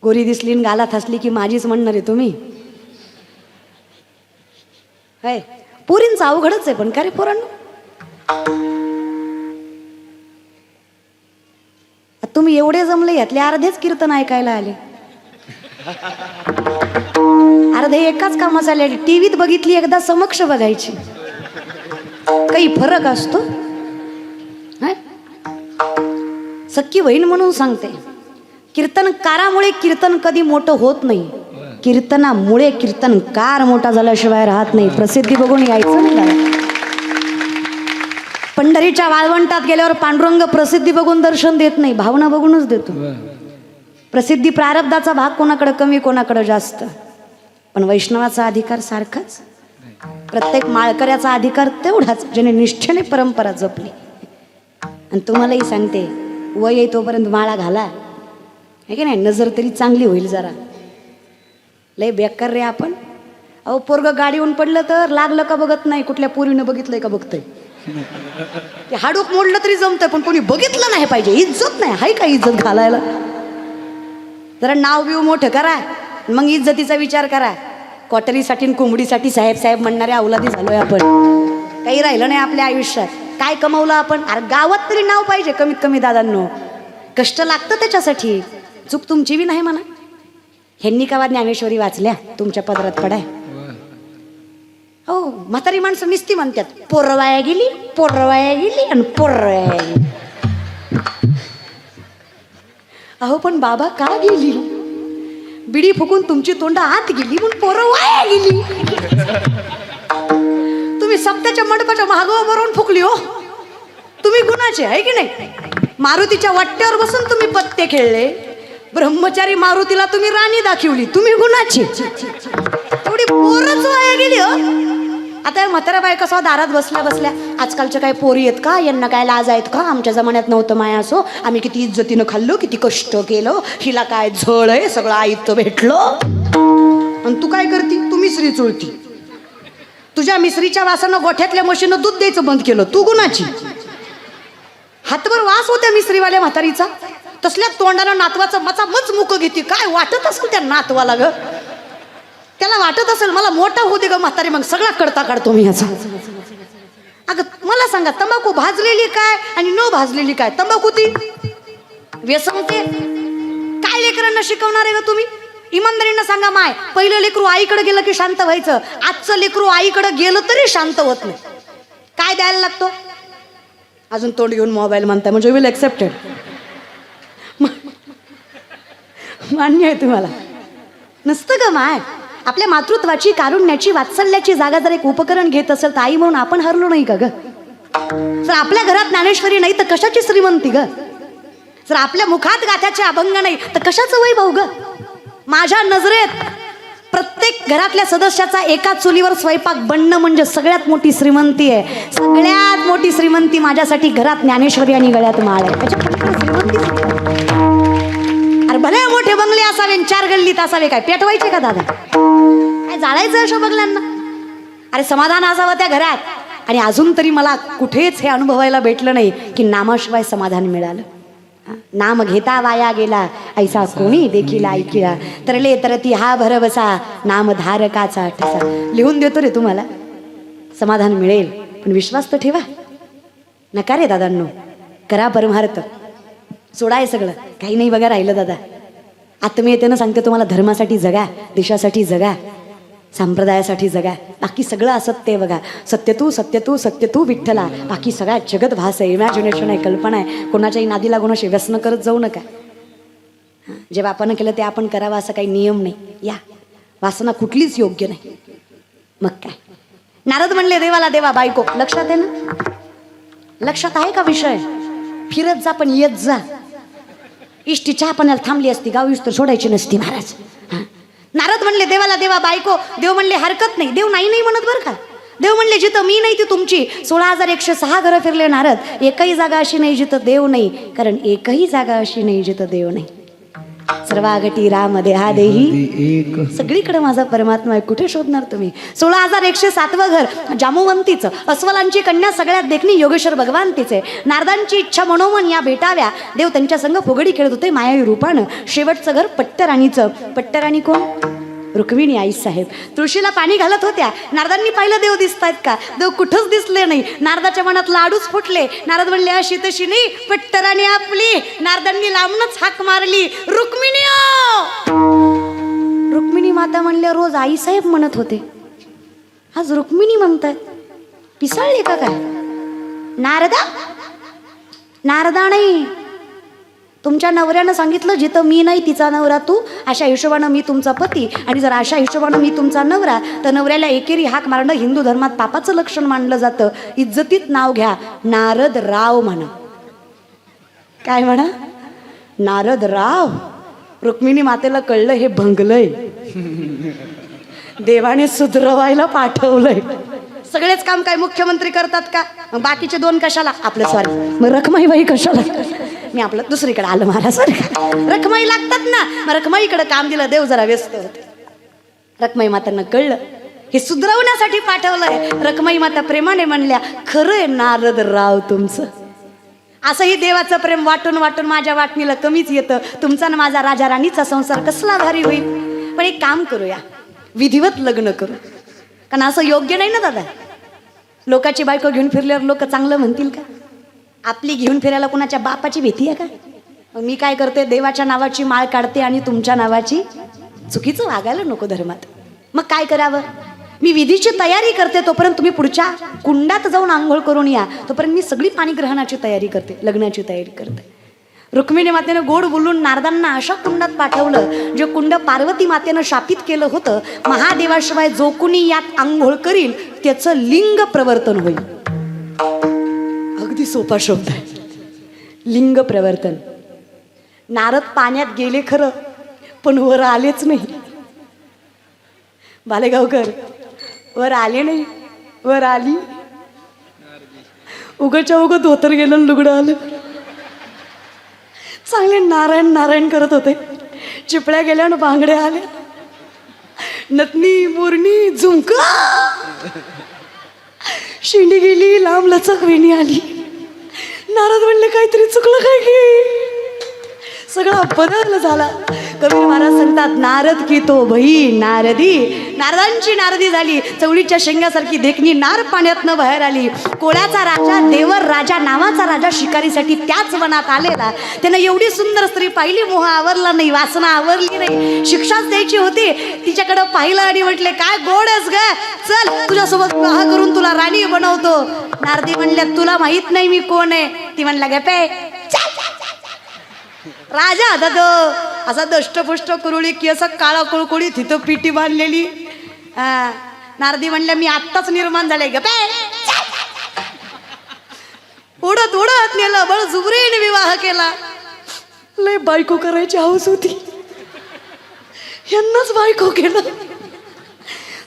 गोरी दिसली न गालात हसली की माझीच म्हणणार आहे तुम्ही. हाय पोरींचं अवघडच आहे पण का रे पोरांनो. तुम्ही एवढे जमले यातले अर्धेच कीर्तन ऐकायला आले. अर्धे एकाच कामात आले. टीव्हीत बघितली एकदा समक्ष बघायची. काही फरक असतो. सख्खी बहीण म्हणून सांगते, कीर्तनकारामुळे कीर्तन कधी मोठं होत नाही, कीर्तनामुळे कीर्तनकार मोठा झाल्याशिवाय राहत नाही. प्रसिद्धी बघून यायचं नाही. पंढरीच्या वाळवंटात गेल्यावर पांडुरंग प्रसिद्धी बघून दर्शन देत नाही, भावना बघूनच देतो. प्रसिद्धी प्रारब्धाचा भाग कोणाकडे कमी कोणाकडे जास्त, पण वैष्णवाचा अधिकार सारखाच. प्रत्येक माळकऱ्याचा अधिकार तेवढाच ज्याने निष्ठेने परंपरा जपली. आणि तुम्हालाही सांगते, वय आहे तोपर्यंत माळा घाला, आहे की नाही. नजर तरी चांगली होईल जरा. लय बेकार रे आपण. अहो पोरग गाडीहून पडलं तर लागलं का बघत नाही, कुठल्या पोरीनं बघितलंय का बघतंय. ते हाडूक मोडलं तरी जमतंय पण कोणी बघितलं नाही पाहिजे. इज्जत नाही हाय का इज्जत घालायला. जरा नाव बिव मोठं करा, मग इज्जतीचा विचार करा. क्वाटरीसाठी आणि कोंबडीसाठी साहेब साहेब म्हणणारे अवलादी झालोय आपण. काही राहिलं नाही आपल्या आयुष्यात. काय कमवलं आपण. अरे गावात तरी नाव पाहिजे कमीत कमी. दादांनो कष्ट लागतं त्याच्यासाठी. चूक तुमची बी नाही म्हणा. ह्यांनी कावा ज्ञानेश्वरी वाचल्या तुमच्या पदरात पडाय. हो म्हातारी माणसं निस्ती म्हणतात, पोरवाया गेली पोरवाया गेली आणि पोरवाया गेली. अहो पण बाबा का गेली. बिडी फुकून तुमची तोंड आत गेली म्हणून पोरवाया गेली. तुम्ही सप्त्याच्या मंडपाच्या महागावर भरून फुकली हो. तुम्ही गुणाचे आहे की नाही. मारुतीच्या वाट्यावर बसून तुम्ही पत्ते खेळले. ब्रह्मचारी मारुतीला तुम्ही राणी दाखवली. तुम्ही गुणाची. एवढी पोरच वाया गेली हो. आता म्हाताऱ्या बायका कसा दारात बसल्या बसल्या, आजकालच्या काय पोरी आहेत का, यांना काय लाज आहेत का, आमच्या जमान्यात नव्हतं माया असो, आम्ही किती इज्जतीनं खाल्लो, किती कष्ट केलं, हिला काय झळ आहे, सगळं आयतं भेटलं. आणि तू काय करती, तू मिसरी चोळती. तुझ्या मिसरीच्या वासानं गोठ्यातल्या म्हशीनं दूध द्यायचं बंद केलं. तू गुणाची. हातभर वास होत्या मिसरीवाल्या म्हातारीचा. तसल्या तोंडानं नातवाचं मचा मच मुक घेते. काय वाटत असेल त्या नातवाला ग. त्याला वाटत असेल मला मोठा होऊ दे ग म्हातारी, मग सगळा करता काढतो मी ह्याचा. अगं मला सांगा, तंबाखू भाजलेली काय आणि न भाजलेली काय. तंबाखू ती व्यसनते. काय लेकरांना शिकवणार आहे ग तुम्ही. इमानदारीनं सांगा माय, पहिलं लेकरू आईकडे गेलं की शांत व्हायचं. आजचं लेकरू आईकडे गेलं तरी शांत होत नाही. काय द्यायला लागतो. अजून तोंड घेऊन मोबाईल म्हणताय म्हणजे विल एक्सेप्टेड. मान्य आहे तुम्हाला. नसतं ग माय. आपल्या मातृत्वाची, कारुण्याची, वात्सल्याची जागा जर एक उपकरण घेत असेल तर आई म्हणून आपण हरलो नाही का ग. जर आपल्या घरात ज्ञानेश्वरी नाही तर कशाची श्रीमंती ग. जर आपल्या मुखात गाथ्याचे अभंग नाही तर कशाचं वैभव ग. माझ्या नजरेत प्रत्येक घरातल्या सदस्याचा एका चुलीवर स्वयंपाक बनणं म्हणजे सगळ्यात मोठी श्रीमंती आहे. सगळ्यात मोठी श्रीमंती माझ्यासाठी घरात ज्ञानेश्वरी आणि गळ्यात माळ आहे. अरे भले मोठे बंगले असावे, 4 गल्लीत असावे, काय पेटवायचे का दादा. काय जाळायचं अशा बंगल्यांना. अरे समाधान असावं त्या घरात. आणि अजून तरी मला कुठेच हे अनुभवायला भेटलं नाही की नामाशिवाय समाधान मिळालं. नाम घेता वाया गेला ऐसा कोणी देखील ऐकिला, तरले तरती हा भरवसा नामधारकाचा ठसा. लिहून देतो रे तुम्हाला. समाधान मिळेल पण विश्वास तर ठेवा. नका रे दादांनो, करा परमार्थ. सोडाय सगळं काही नाही बघा राहिलं दादा. आत्मीयतेनं सांगते तुम्हाला, धर्मासाठी जगा, देशासाठी जगा, संप्रदायासाठी जगा. बाकी सगळं असत्य आहे बघा. सत्य तू सत्य तू सत्य तू विठ्ठला. बाकी सगळ्या जगत भास आहे, इमॅजिनेशन आहे, कल्पना आहे. कोणाच्याही नादी लागून असे व्यसन करत जाऊ नका. जे बापानं केलं ते आपण करावं असं काही नियम नाही. या वासना कुठलीच योग्य नाही. मग काय. नारद म्हणले देवाला देवा बायको. लक्षात आहे ना. लक्षात आहे का विषय. फिरत जा पण येत जा. इष्टी चहा पाण्याला थांबली असती, गाव तर सोडायची नसती महाराज. नारद म्हणले देवाला देवा बायको. देव म्हणले हरकत नाही. देव नाही नाही म्हणत बरं का. देव म्हणले जिथं मी नाही ती तुमची. 16,106 घरं फिरले नारद. एकही जागा अशी नाही जिथं देव नाही. कारण एकही जागा अशी नाही जिथं देव नाही. सर्वागटी राम देहा देही, सगळीकडे माझा परमात्मा आहे, कुठे शोधणार तुम्ही? 16,107वं घर जामुवंतीचं, अस्वलांची कन्या सगळ्यात देखणी योगेश्वर भगवान तिचे. नारदांची इच्छा मनोमन या भेटाव्या, देव त्यांच्या संग फुगडी खेळत होते मायावी रूपानं. शेवटचं घर पट्टराणीचं. पट्टराणी कोण? रुक्मिणी आई साहेब. तुळशीला पाणी घालत होत्या. नारदांनी पाहिलं देव दिसतायत का? देव कुठंच दिसले नाही. नारदाच्या मनात लाडूच फुटले. नारद म्हणले अशी तशी नाही, पट्टराणी आपली. नारदांनी लांबनच हाक मारली, रुक्मिणी ओ! रुक्मिणी माता म्हणल्या रोज आई साहेब म्हणत होते, आज रुक्मिणी म्हणताय. पिसाळले का काय? नारदा? नारदा नाही, तुमच्या नवऱ्यानं सांगितलं जिथं मी नाही तिचा नवरा तू, अशा हिशोबानं मी तुमचा पती, आणि जर अशा हिशोबानं मी तुमचा नवरा, तर नवऱ्याला एकेरी हाक मारणं हिंदू धर्मात पापाचं लक्षण मानलं जातं. इज्जतीत नाव घ्या, नारद राव म्हणा. काय म्हणा? नारद राव. रुक्मिणी मातेला कळलं हे भंगलंय, देवाने सुधरवायला पाठवलंय. सगळेच काम काय मुख्यमंत्री करतात का? मग बाकीचे दोन कशाला? आपलं सॉरी, मग रखमाईबाई कशाला? मी आपलं दुसरीकडे आलं महाराज. रखमाई लागतात ना, मग रखमाईकडे काम दिलं, देव जरा व्यस्त होते. रखमाई मातांना कळलं हे सुधरवण्यासाठी पाठवलंय. रखमाई माता प्रेमाने म्हणल्या, खरंय नारद राव तुमचं. असंही देवाचं प्रेम वाटून वाटून माझ्या वाटणीला कमीच येतं. तुमचा ना माझा राजा राणीचा संसार कसला भारी होईल. पण एक काम करूया, विधिवत लग्न करू. कारण असं योग्य नाही ना दादा, लोकाची बायको घेऊन फिरल्यावर लोक चांगलं म्हणतील का? आपली घेऊन फिरायला कुणाच्या बापाची भीती आहे का? मग मी काय करते, देवाच्या नावाची माळ काढते आणि तुमच्या नावाची. चुकीचं वागायला नको धर्मात. मग काय करावं? मी विधीची तयारी करते, तोपर्यंत तुम्ही पुढच्या कुंडात जाऊन आंघोळ करून या. तोपर्यंत मी सगळी पाणीग्रहणाची तयारी करते, लग्नाची तयारी करते. रुक्मिणी मातेनं गोड बोलून नारदांना अशा कुंडात पाठवलं, जे कुंड पार्वती मातेनं शापित केलं होतं. महादेवाशिवाय जो कुणी यात आंघोळ करील त्याचं लिंग प्रवर्तन होईल. अगदी सोपा शब्द आहे, लिंग प्रवर्तन. नारद पाण्यात गेले खरं, पण वर आलेच नाही. बालेगावकर वर आले नाही. वर आली, उगच्या उग धोतर गेलं, लुगडं आलं. चांगले नारायण नारायण करत होते. चिपळ्या गेल्या आणि बांगड्या आल्या, नथनी मुरणी झुमका, शिंडी गेली, लांब लचक वेणी आली. नारद म्हणले काहीतरी चुकलं काय की? सगळा बदल झाला. कबीर महाराज सांगतात, नारद की तो भई नारदी. नारदांची नारदी झाली, चवळीच्या शेंगासारखी देखणी नार पाण्यातनं बाहेर आली. कोळ्याचा राजा, देवर राजा नावाचा राजा शिकारीसाठी त्याच वनात आलेला. त्यानं एवढी सुंदर स्त्री पाहिली, मोह आवरला नाही, वासना आवरली नाही. शिक्षाच द्यायची होती. तिच्याकडं पाहिलं आणि म्हटले, काय गोडच ग, चल तुझ्यासोबत विवाह करून तुला राणी बनवतो. नारदी म्हणल्या, तुला माहित नाही मी कोण आहे. ती म्हणला, गप्पे. राजा होता तो, असा दष्टपुष्ट कुरुळी की असं काळा कुळकुळी, तिथं पिटी बांधलेली. नारदी म्हणल्या, मी आत्ताच निर्माण झाले. गप्पे. उडत उडत नेलं, बळजुबरीने विवाह केला. लय बायको करायची हौस होती, यांनाच बायको केलं.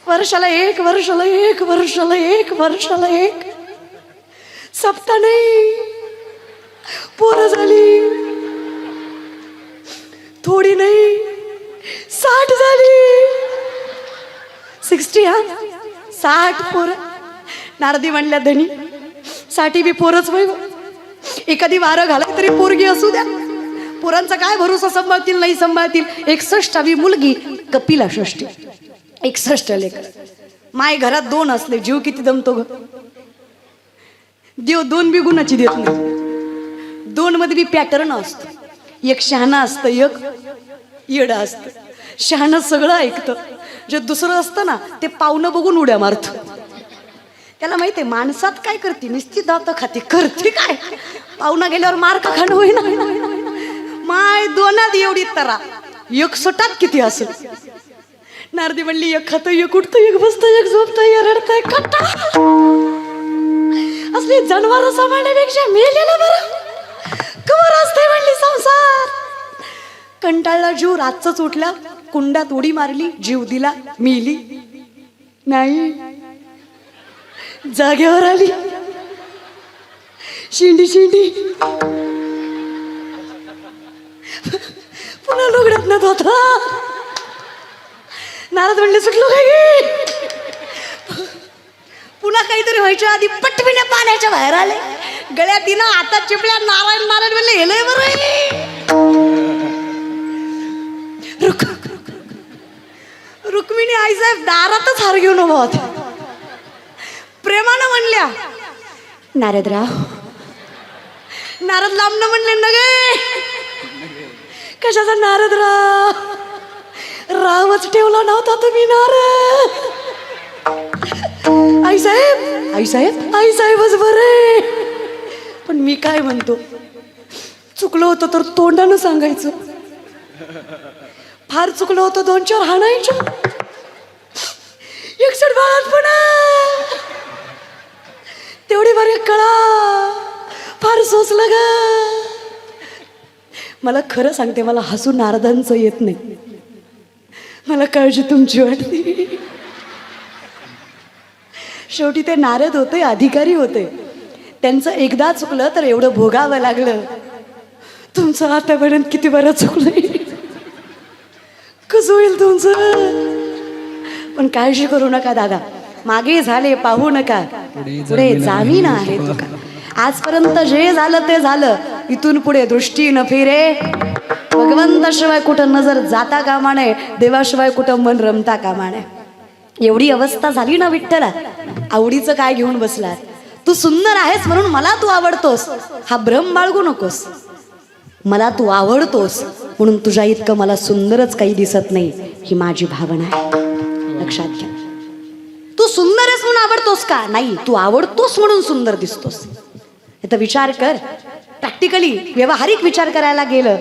वर्षाला एक, वर्षाला एक, वर्षाला एक, वर्षाला एक. सप्ता नाही, पोरं झाली. थोडी नाही, 60 झाली. 60 हा, 60 पोरं. नारदी म्हणल्या, धनी 60 बी पोरच वय. एखादी वारं घाला तरी पोरगी असू द्या. पोरांचा काय भरोसा, सांभाळतील नाही सांभाळतील. 61वी मुलगी, कपिला षष्ठी. 61 लेकर. माय घरात 2 असले, जीव किती दमतो ग. देव 2 बी गुणाची देत नाही. 2 मध्ये बी पॅटर्न असतो. एक शहाणा असतं, एक येडं असतं. शहाणं सगळं ऐकतं, जे दुसरं असतं ना ते पाहुणं बघून उड्या मारतं. त्याला माहिती आहे माणसात काय करते, नुसती दात खाते, करते काय. पाहुणा गेल्यावर मार का खाणं होईना. माय 2 एवढी तरा, 61 किती असेल. नारदी म्हणली, एक खातं, एक उठतं, एक बसतं, एक झोपतं, एक रडतंय. कट्टा असली जनावर सांभाळण्यापेक्षा मेलेलं बरं. कवर असते म्हणली संसार. कंटाळला जीव, रातच उठला, कुंडात उडी मारली, जीव दिला, मिली नाही, जागेवर आली. शिंडी शिंडी पुन्हा लुगड्यात नत होता. नारद म्हणले सुटलो काय, पुन्हा काहीतरी व्हायच्या आधी पटविण्या पाण्याच्या बाहेर आले. गळ्यात तिनं आता चिपल्या. नारायण नारायण म्हणले हेलय बरं. रुक्मिणी आईसाहेब दारातच हार घेऊन उभा होत्या. प्रेमानं म्हणल्या नारदराव. नारद लांबनं म्हणले नगे. कशाचा नारदराव, रावच ठेवला नव्हता तुम्ही नारद. आईसाहेब आईसाहेब आईसाहेबच बरे. पण मी काय म्हणतो, चुकलं होतं तर तोंडानं सांगायचं, फार चुकलं होतं 2-4 हाणायच्या. 61 बाळातपणा तेवढी बरी कळा, फार सोचलं ग. मला खरं सांगते, मला हसू नारदांचं येत नाही. मला काळजी तुमची वाटते. शेवटी ते नारद होते, अधिकारी होते. त्यांचं एकदा चुकलं तर एवढं भोगावं लागलं. तुमचं आतापर्यंत किती बरं चुकलंय, कसं होईल तुमचं. पण काळजी करू नका दादा, मागे झाले पाहू नका, पुढे जामीन आहे तुका. आजपर्यंत जे झालं ते झालं, इथून पुढे दृष्टी न फिरे. भगवंताशिवाय कुठं नजर जाता कामा नये, देवाशिवाय कुठं मन रमता कामा नये. एवढी अवस्था झाली ना विठ्ठला. आवडीचं काय घेऊन बसलात. तू सुंदर आहेस म्हणून मला तू आवडतोस हा भ्रम बाळगू नकोस. मला तू आवडतोस म्हणून तुझ्या इतकं मला सुंदरच काही दिसत नाही, ही माझी भावना आहे. लक्षात घ्या. तू सुंदर आहेस म्हणून आवडतोस का, नाही, तू आवडतोस म्हणून सुंदर दिसतोस. आता विचार कर. प्रॅक्टिकली व्यावहारिक विचार करायला गेलं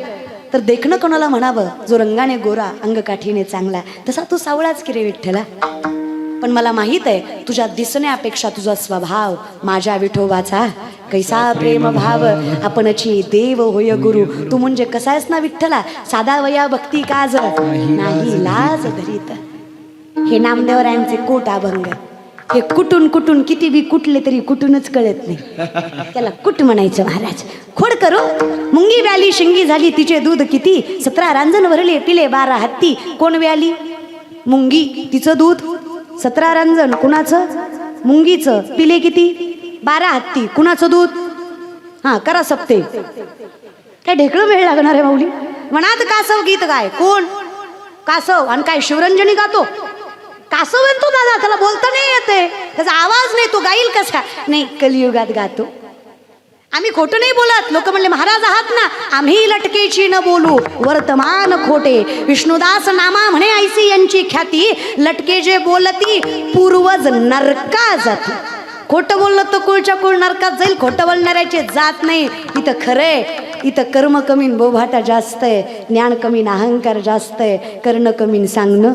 तर देखणं कोणाला म्हणावं, जो रंगाने गोरा अंगकाठीने चांगला, तसा तू सावळाच की रे विठ्ठला. पण मला माहित आहे तुझ्या दिसण्यापेक्षा तुझा स्वभाव माझ्या विठोबाचा कैसा प्रेम भाव. आपणची देव होय गुरु. तू म्हणजे कसा आहेस ना विठ्ठला, साधा वया भक्ती काज नाही लाज धरीत. हे नामदेवरायांचे कोट अभंग. हे कुठून कुठून किती बी कुठले तरी कुठूनच कळत नाही. त्याला कुठ म्हणायचं महाराज. खोड करो. मुंगी व्याली शिंगी झाली तिचे दूध किती, 17 रांजण वरले पिले 12 हत्ती. कोण व्याली? मुंगी. तिचं दूध 17 रांजण. कुणाचं? मुंगीचं. पिले किती? 12 हत्ती. कुणाचं दूध? हा करा सप्ते. काय ढेकळं वेळ लागणार आहे माऊली. म्हणात कासव गीत गाय. कोण? कासव. आणि काय शिवरंजनी गातो? कासव म्हणतो दादा, त्याला बोलता नाही येते, त्याचा आवाज नाही, तो गाईल कसा? नाही, कलियुगात गातो. आम्ही खोटं नाही बोलत. लोक म्हणले महाराज आहात ना, आम्ही लटकेची न बोलू वर्तमान खोटे. विष्णुदास नामा म्हणे ऐसी यांची ख्याती, लटके जे बोलती पूर्वज नरका जाती. खोटं बोललं तर कुळच्या कुळ नरकात जाईल. खोटं बोलणाऱ्याचे जात नाही. इथं खरंय, इथं कर्म कमीन बोभाटा जास्त आहे, ज्ञान कमीन अहंकार जास्त आहे, कर्ण कमीन सांगणं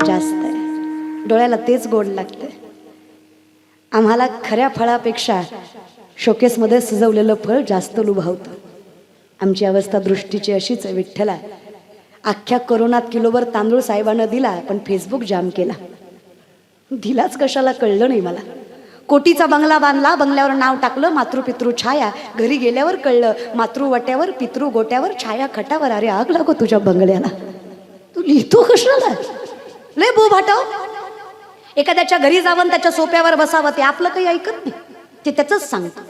जास्त आहे. डोळ्याला तेच गोड लागते. आम्हाला खऱ्या फळापेक्षा शोकेसमध्ये सजवलेलं फळ जास्त लुभावतं. आमची अवस्था दृष्टीची अशीच आहे विठ्ठला. अख्ख्या कोरोनात किलोभर तांदूळ साहेबांना दिला, पण फेसबुक जाम केला. दिलाच कशाला कळलं नाही मला. कोटीचा बंगला बांधला, बंगल्यावर नाव टाकलं मातृपितृ छाया. घरी गेल्यावर कळलं मातृवट्यावर पितृ गोट्यावर छाया खटावर. अरे आग लागो तुझ्या बंगल्याला, तू लिहितो कशाला? लय बोभाटाव. एखाद्याच्या घरी जावं त्याच्या सोप्यावर बसावं, ते आपलं काही ऐकत नाही. ते त्याचंच सांगतं.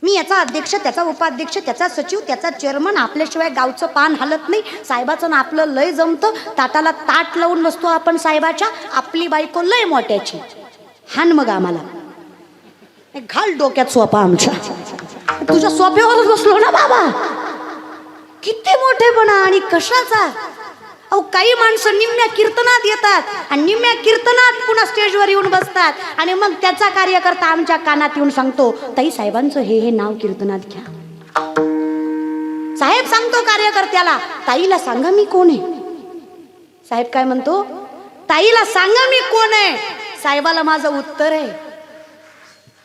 मी याचा अध्यक्ष, त्याचा उपाध्यक्ष, त्याचा सचिव, त्याचा चेअरमन, आपल्याशिवाय गावचं पान हलत नाही. साहेबाचं ना आपलं लय जमतं. ताटाला ताट लावून बसतो आपण साहेबाच्या. आपली बायको लय मोठ्याची. हान मग आम्हाला घाल डोक्यात सोपा आमच्या. तुझ्या सोप्यावरच बसलो ना बाबा. किती मोठेपणा आणि कशाचा. अहो काही माणसं निम्म्या कीर्तनात येतात आणि निम्म्या कीर्तनात पुन्हा स्टेजवर येऊन बसतात आणि मग त्याचा कार्यकर्ता आमच्या कानात येऊन सांगतो, ताई साहेबांचं हे नाव कीर्तनात घ्या. साहेब सांगतो कार्यकर्त्याला, ताईला सांगा मी कोण आहे. साहेब काय म्हणतो? ताईला सांगा मी कोण आहे. साहेबाला माझं उत्तर आहे,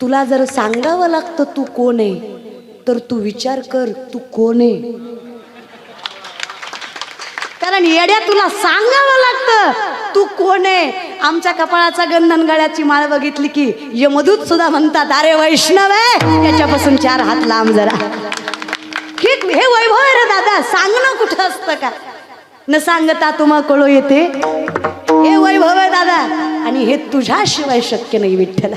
तुला जर सांगावं लागतं तू कोण आहे तर तू विचार कर तू कोण आहे. कारण येड्या तुला सांगावं लागतं तू कोण आहे. आमच्या कपाळाचा गंधन गळ्याची माळ बघितली की यमदूत सुद्धा म्हणतात, अरे वैष्णव आहे याच्यापासून 4 हात लांब जरा. हे वैभव आहे रे दादा, सांगणं कुठं असतं का. न सांगता तुम्हा कळो येते हे वैभव आहे दादा, आणि हे तुझ्याशिवाय शक्य नाही विठ्ठला.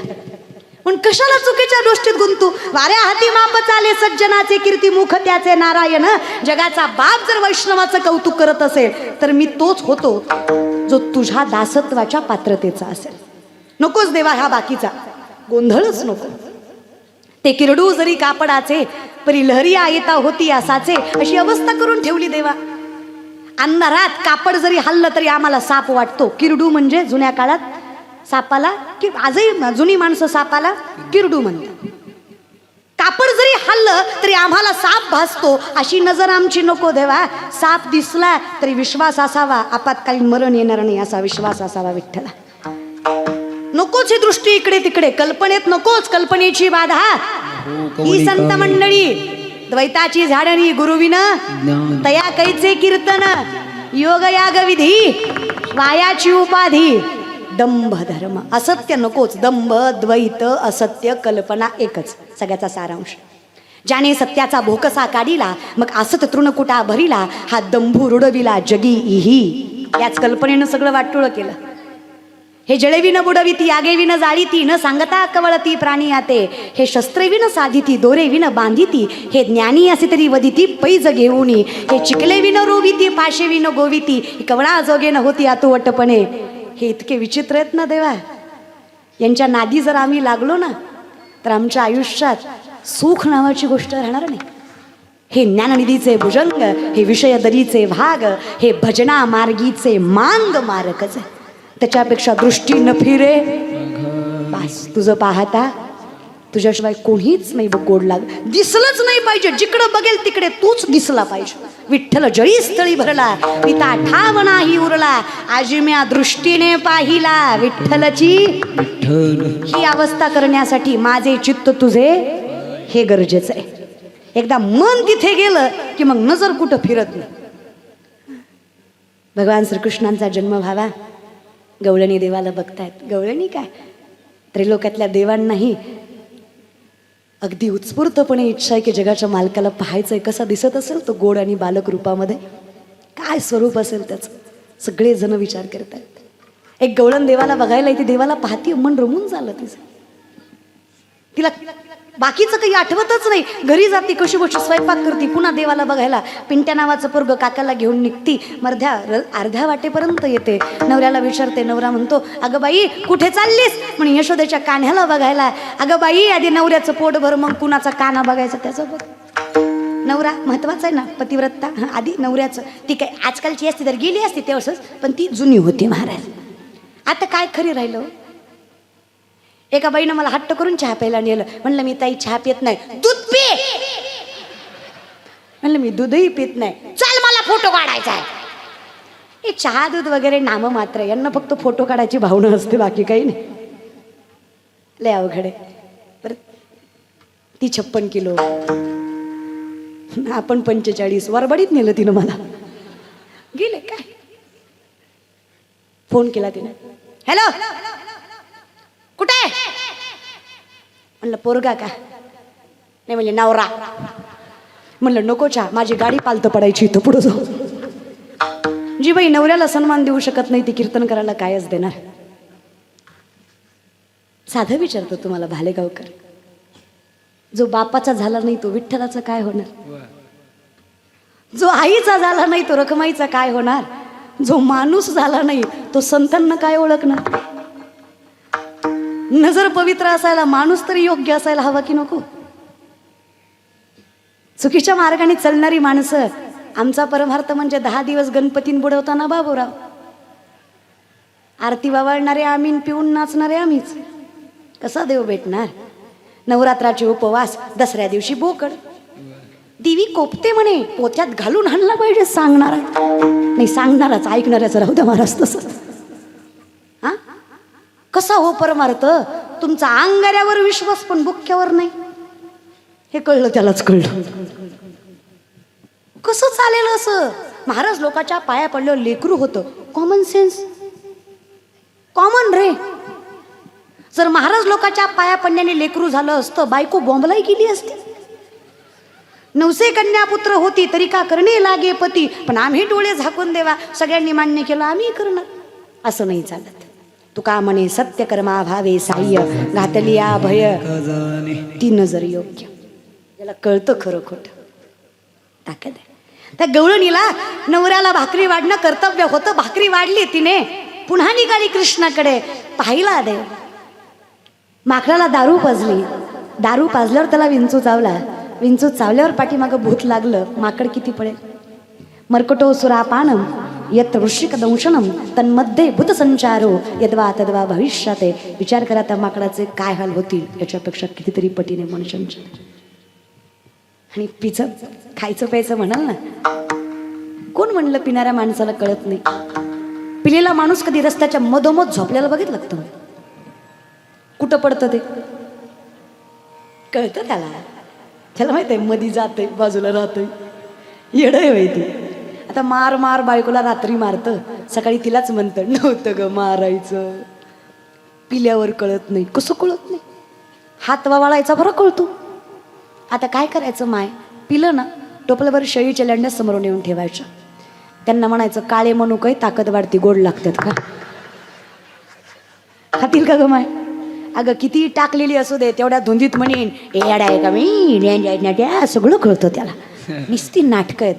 पण कशाला चुकीच्या गोष्टीत गुंतू? वाऱ्या हाती माप चाले सज्जनाचे कीर्ती मुख त्याचे नारायण. जगाचा बाप जर वैष्णवाचं कौतुक करत असेल तर मी तोच होतो जो तुझ्या दासत्वाच्या पात्रतेचा असेल. नकोच देवा हा बाकीचा गोंधळच नको. ते किरडू जरी कापडाचे परी लहरी येता होती असाचे, अशी अवस्था करून ठेवली देवा. अंधारात कापड जरी हल्लं तरी आम्हाला साप वाटतो. किरडू म्हणजे जुन्या काळात सापाला, की आजही जुनी माणसं सापाला किरडू म्हणतात. कापड जरी हल्लं तरी आम्हाला साप भासतो. अशी नजर आमची नको देवा. साप दिसला तरी विश्वास असावा, आपत्कालीन मरण येणार नाही असा विश्वास असावा विठ्ठला. नकोच ही दृष्टी इकडे तिकडे, कल्पनेत नकोच कल्पनेची बाधा. ही संत मंडळी द्वैताची झाडणी गुरुविन तया कैचे कीर्तन. योग याग विधी वायाची उपाधी दंभ धर्म. असत्य नकोच. दंभ द्वैत असत्य कल्पना एकच सगळ्याचा सारांश. ज्याने सत्याचा भोकसा काढिला मग असत तृणकुटा भरिला. हा दंभू रुडविला जगी इही. याच कल्पनेनं सगळं वाटोळं केलं. हे जळविन बुडविती आगेविन जाळीती न सांगता कवळती प्राणी आते. हे शस्त्रेविन साधिती दोरेविन बांधिती. हे ज्ञानी असे तरी वदिती पैज घेऊनी. हे चिकलेविन रोविती पाशेविन गोविती. कवळा जोगेन होती आतुवटपणे. हे इतके विचित्र आहेत ना देवा. यांच्या नादी जर आम्ही लागलो ना तर आमच्या आयुष्यात सुख नावाची गोष्ट राहणार नाही. हे ज्ञाननिधीचे भुजंग, हे विषय दरीचे भाग, हे भजना मार्गीचे मांग मारकच. त्याच्यापेक्षा दृष्टी न फिरे बस. तुझं पाहता तुझ्याशिवाय कोणीच नाही बघ गोड लाग. दिसलंच नाही पाहिजे. जिकडं बघेल तिकडे तूच दिसला पाहिजे. विठ्ठल जळी स्थळी भरला पिता ठाव नाही उरला. आजिम्या दृष्टीने पाहिला विठ्ठलची. ही अवस्था करण्यासाठी माझे चित्त तुझे हे गरजेचं आहे. एकदा मन तिथे गेलं की मग नजर कुठं फिरत नाही. भगवान श्रीकृष्णांचा जन्म व्हावा. गवळणी देवाला बघतायत. गवळणी काय त्रिलोकातल्या देवांनाही अगदी उत्स्फूर्तपणे इच्छा आहे की जगाच्या मालकाला पाहायचंय. कसा दिसत असेल तो गोड आणि बालक रूपामध्ये, काय स्वरूप असेल त्याचं. सगळे जण विचार करतात. एक गवळण देवाला बघायला येते. देवाला पाहती मन रमून झालं तिचं. तिला बाकीचं काही आठवतच नाही. घरी जाती कशी गोष्ट स्वयंपाक करती पुन्हा देवाला बघायला. पिंट्या नावाचं पोरगं काकाला घेऊन निघती. अर्ध्या वाटेपर्यंत येते. नवऱ्याला विचारते. नवरा म्हणतो अगं बाई कुठे चाललीस? म्हणे यशोदेच्या कान्ह्याला बघायला. अगं बाई आधी नवऱ्याचं पोट भर मग कुणाचा काना बघायचा त्याचं बघ. नवरा महत्वाचा आहे ना, पतिव्रता. आधी नवऱ्याचं. ती काय आजकालची असती तर गेली असती तेवढंच, पण ती जुनी होती महाराज. आता काय खरी राहिलं. एका बाईनं मला हट्ट करून चहा प्यायला नेलं. म्हणलं मी ताई चहा पित नाही. दूध पी. म्हणलं मी दूधही पित नाही. चल मला फोटो काढायचा आहे. हे चहा दूध वगैरे नाम मात्र. यांना फक्त फोटो काढायची भावना असते, बाकी काही नाही. लय अवघड आहे. बरं ती 56 किलो, आपण 45. वरबडीत नेलं तिनं मला. गेले काय. फोन केला तिनं. हॅलो कुठे? म्हणलं पोरगा का? नाही म्हणले नवरा. म्हणलं नको चहा, माझी गाडी पालतं पडायची इथं पुढं जाऊ. जी बाई नवऱ्याला सन्मान देऊ शकत नाही ती कीर्तन करायला कायच देणार. साधं विचारतो तुम्हाला भालेगावकर. जो बापाचा झाला नाही तो विठ्ठलाचा काय होणार? जो आईचा झाला नाही तो रखमाईचा काय होणार? जो माणूस झाला नाही तो संतांना काय ओळखणार? नजर पवित्र असायला माणूस तरी योग्य असायला हवा की नको? चुकीच्या मार्गाने चालणारी माणसं. आमचा परमार्थ म्हणजे 10 दिवस गणपतीन बुडवताना बाबूराव. आरती वावळणारे आम्ही, पिऊन नाचणारे आम्हीच. कसा देव भेटणार? नवरात्राचे उपवास, दसऱ्या दिवशी बोकड. देवी कोपते म्हणे पोत्यात घालून आणला पाहिजे सांगणारा. नाही सांगणाराच, ऐकणाऱ्याचं राहू द्या महाराज तसं. हा कसा हो परमार्थ? तुमचा अंगाऱ्यावर विश्वास पण बुक्क्यावर नाही. हे कळलं त्यालाच कळलं. कसं चालेल असं? महाराज लोकांच्या पाया पडल्यावर लेकरू होतं. कॉमन सेन्स, कॉमन रे. जर महाराज लोकांच्या पाया पडण्याने लेकरू झालं असतं बायको बॉम्बलाई गेली असती. 900 कन्या पुत्र होती तरी का करणे लागे पती, पण आम्ही डोळे झाकून देवा सगळ्यांनी मान्य केलं आम्ही करणार, असं नाही चालत. तुका म्हणे सत्य कर्मा भावे साह्य, घातली या भय ती नजर योग्य. त्याला कळतं खरं खोटं. ताकद आहे त्या गवळणीला. नवऱ्याला भाकरी वाढणं कर्तव्य होतं, भाकरी वाढली तिने, पुन्हा निघाली कृष्णाकडे. पाहिला देव, माकडाला दारू पाजली, दारू पाजल्यावर त्याला विंचू चावला, विंचू चावल्यावर पाठीमागं भूत लागलं. माकड किती पडेल. मर्कटो सुरापानम यत्र वृश्चिक दंशनम तन्मध्ये भूत संचारो यद्वा तद्वा भविष्याते. विचार करा त्या माकडाचे काय हाल होतील, याच्यापेक्षा कितीतरी पटीने मनुष्यांच्या. आणि पिचं खायचं प्यायचं म्हणाल ना, कोण म्हणलं पिणाऱ्या माणसाला कळत नाही. पिलेला माणूस कधी रस्त्याच्या मधोमध झोपल्याला बघितलं लागतं, कुठं पडतं ते कळतं त्याला. त्याला माहित आहे मधी जाते बाजूला राहतंय, येड आहे माहिती. आता मार मार बायकोला रात्री मारतं, सकाळी तिलाच म्हणतं नव्हतं ग मारायचं. पिल्यावर कळत नाही. कसं कळत नाही. हात वाळायचा बरं कळतो. आता काय करायचं माय, पिलं ना टोपल्यावर शेळीच्या लेंड्या समोरून येऊन ठेवायच्या. त्यांना म्हणायचं काळे म्हणू काही ताकद वाढती, गोड लागतात का, खातील का ग माय. अगं किती टाकलेली असू दे तेवढ्या धुंदीत म्हणेन येड आहे का मी, सगळं कळतं त्याला. निस्ती नाटकं आहेत.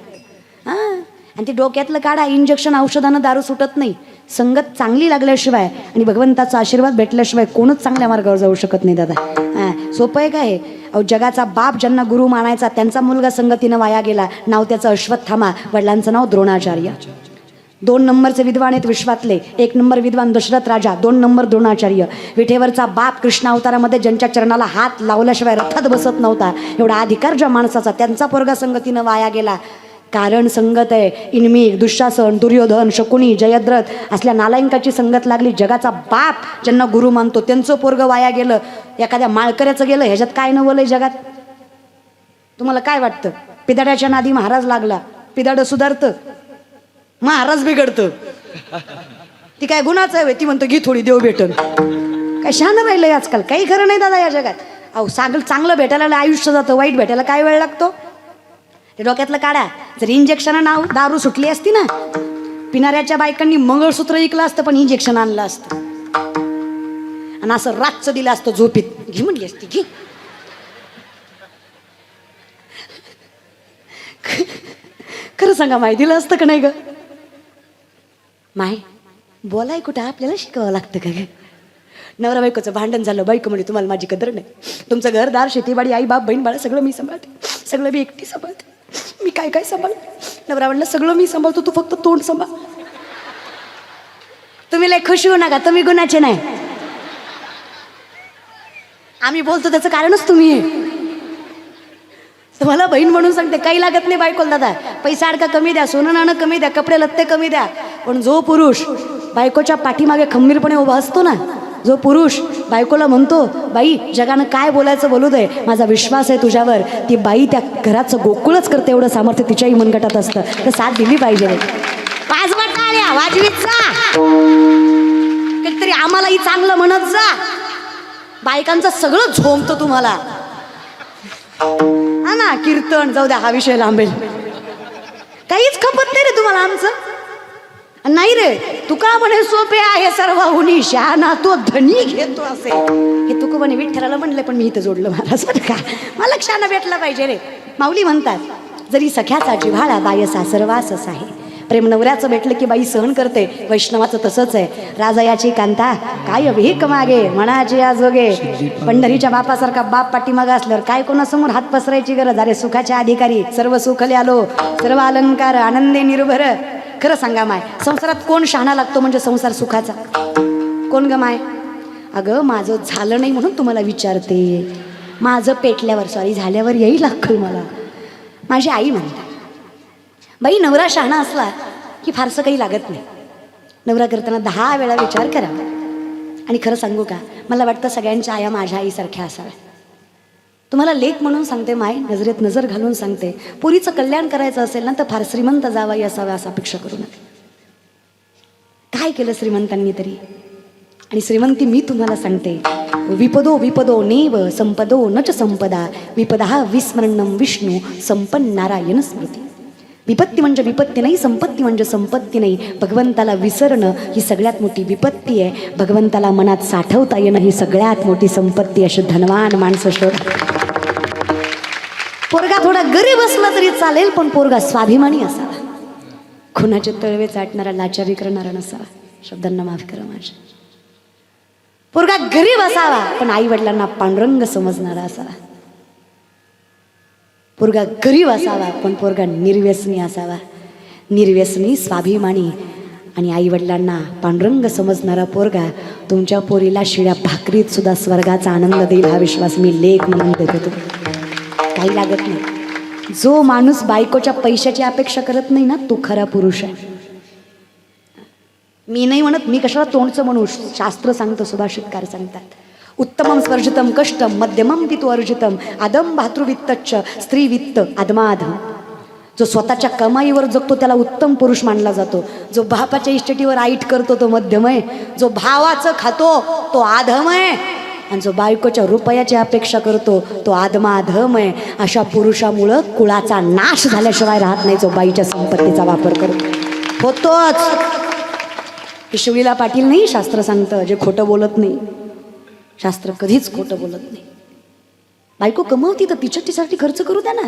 हां, आणि ते डोक्यातलं काढा. इंजेक्शन औषधानं दारू सुटत नाही. संगत चांगली लागल्याशिवाय आणि भगवंताचा आशीर्वाद भेटल्याशिवाय कोणच चांगल्या मार्गावर जाऊ शकत नाही दादा. हां, सोपं आहे काय. अहो जगाचा बाप ज्यांना गुरु मानायचा त्यांचा मुलगा संगतीनं वाया गेला. नाव त्याचं अश्वत्थामा, वडिलांचं नाव द्रोणाचार्य. 2 नंबरचे विद्वान आहेत विश्वातले. 1 नंबर विद्वान दशरथ राजा, 2 नंबर द्रोणाचार्य. विठेवरचा बाप कृष्ण अवतारामध्ये ज्यांच्या चरणाला हात लावल्याशिवाय रथात बसत नव्हता, एवढा अधिकार ज्या माणसाचा, त्यांचा पोरगा संगतीनं वाया गेला. कारण संगत आहे. इनमिक, दुःशासन, दुर्योधन, शकुनी, जयद्रथ असल्या नालायकाची संगत लागली. जगाचा बाप ज्यांना गुरु मानतो त्यांचं पोरगं वाया गेलं, एखाद्या माळकऱ्याचं गेलं, ह्याच्यात काय नवलंय जगात. तुम्हाला काय वाटतं. पिदाड्याच्या नादी महाराज लागला, पिदाडं सुधारतं, महाराज बिघडतं. ती काय गुणाचं आहे, ती म्हणतो घी थोडी देव भेटन. काय शहाणं राहिलंय आजकाल. काही खरं नाही दादा या जगात. अहो चांगलं भेटायला आयुष्य जातं, वाईट भेटायला काय वेळ लागतो. ते डोक्यातलं काढा. जर इंजेक्शन नाव दारू सुटली असती ना, पिणाऱ्याच्या बायकांनी मंगळसूत्र ऐकलं असतं, पण इंजेक्शन आणलं असतं आणि असं रातचं दिलं असतं झोपीत. घे म्हणली असती घे. खरं सांगा माय, दिलं असतं का नाही ग माय. बोलाय कुठं, आपल्याला शिकावं लागतं का ग. नवरा बायकोचं भांडण झालं, बायको म्हणजे तुम्हाला माझी कदर नाही. तुमचं घरदार, शेतीवाडी, आई बाप, बहीण बाळा सगळं मी सांभाळते, सगळं मी एकटी सांभाळते. मी काय सांभाळ. नवरा म्हणलं सगळं मी सांभाळतो, तू फक्त तोंड सांभाळ. तुम्ही लय खुश होऊ नका, तुम्ही गुणाचे नाही. आम्ही बोलतो त्याचं कारणच तुम्ही आहे. तुम्हाला बहीण म्हणून सांगते, काही लागत नाही बायकोला दादा. पैसा अडका कमी द्या, सोनं नाणं कमी द्या, कपडे लत्ते कमी द्या, पण जो पुरुष बायकोच्या पाठीमागे खंबीरपणे उभा असतो ना, जो पुरुष बायकोला म्हणतो बाई जगानं काय बोलायचं बोलू दे, माझा विश्वास आहे तुझ्यावर, ती बाई त्या घराचं गोकुळच करते. एवढं सामर्थ्य तिच्याही मनगटात असतं. तर साथ दिली पाहिजे. वाजवा टाळ्या, वाजवीत जा. कधीतरी आम्हालाही चांगलं म्हणत जा. बायकांचं सगळं झोंबतं तुम्हाला. हा ना, कीर्तन जाऊ द्या, हा विषय लांबेल. काहीच खपत नाही रे तुम्हाला आमचं. नाही रे, तुका म्हणे सोपे आहे सर्वहुनी शहाणा तो धनी घेतो असे. हे तुका म्हणे विठ्ठलाला म्हणलं, पण मी इथं जोडलं महाराज का. मला क्षानं भेटला पाहिजे रे. माऊली म्हणतात जरी सख्याचा जिव्हाळा बाय सासरवासच आहे. प्रेम नवऱ्याचं भेटलं की बाई सहन करते. वैष्णवाचं तसंच आहे. राजायाची कांता काय भीक मागे म्हणाची आजोगे. पंढरीच्या बापासारखा बाप पाठीमागा असल्यावर काय कोणासमोर हात पसरायची गरज. अरे सुखाच्या अधिकारी, सर्व सुखले आलो, सर्व अलंकार आनंदे निर्भर. खरं सांगा माय, संसारात कोण शहाणा लागतो म्हणजे संसार सुखाचा. कोण ग माय. अगं माझं झालं नाही म्हणून तुम्हाला विचारते. माझं पेटल्यावर झाल्यावर येईल अक्कल मला. माझी आई म्हणते बाई नवरा शहाणा असला की फारसं काही लागत नाही. नवरा करताना 10 वेळा विचार करा. आणि खरं सांगू का, मला वाटतं सगळ्यांच्या आया माझ्या आईसारख्या असाव्या. तुम्हाला लेख म्हणून सांगते माय, नजरेत नजर घालून सांगते, पुरीचं कल्याण करायचं असेल ना तर फार श्रीमंत जावाई असावा असं अपेक्षा करू नका. काय केलं श्रीमंतांनी तरी. आणि श्रीमंती मी तुम्हाला सांगते, विपदो विपदो नेव संपदो न च संपदा, विपदा विस्मरणम विष्णू संपन्न नारायण स्मृती. विपत्ती म्हणजे विपत्ती नाही, संपत्ती म्हणजे संपत्ती नाही. भगवंताला विसरणं ही सगळ्यात मोठी विपत्ती आहे. भगवंताला मनात साठवता येणं ही सगळ्यात मोठी संपत्ती. अशी धनवान माणसं शोध. पोरगा थोडा गरीब असला तरी चालेल, पण पोरगा स्वाभिमानी असावा, खुनाचे तळवे चाटणारा, लाचारी करणारा नसावा. शब्दांना माफ करा माझ्या. पोरगा गरीब असावा, पण आई वडिलांना पांडुरंग समजणारा असावा. पोरगा गरीब असावा, पण पोरगा निर्व्यसनी असावा. निर्व्यसनी, स्वाभिमानी आणि आई वडिलांना पांडुरंग समजणारा पोरगा तुमच्या पोरीला शिळ्या भाकरीत सुद्धा स्वर्गाचा आनंद देईल, हा विश्वास मी लेख म्हणून देतो. काही लागत नाही. जो माणूस बायकोच्या पैशाची अपेक्षा करत नाही ना, तो खरा पुरुष आहे. मी नाही म्हणत, मी कशाला तोंडचं म्हणू. शास्त्र सांगतं, सुभाषितकार सांगतात, उत्तमं स्पर्जितम कष्टम मध्यमं पितु अर्जितम आदम भातृवित्तच्च स्त्रीवित्त आदमाधम. जो स्वतःच्या कमाईवर जगतो त्याला उत्तम पुरुष मानला जातो. जो बापाच्या इस्टेटीवर आईट करतो तो मध्यम आहे. जो भावाचं खातो तो आधम आहे. आणि जो बायकोच्या रुपयाची अपेक्षा करतो तो आदमाधम आहे. अशा पुरुषामुळं कुळाचा नाश झाल्याशिवाय राहत नाही, जो बाईच्या संपत्तीचा वापर करतो. होतोच. शिवलीला पाटील नाही, शास्त्र सांगतं, जे खोटं बोलत नाही. शास्त्र कधीच खोटं बोलत नाही. बायको कमवती तर तिच्यासाठी खर्च करू द्या ना.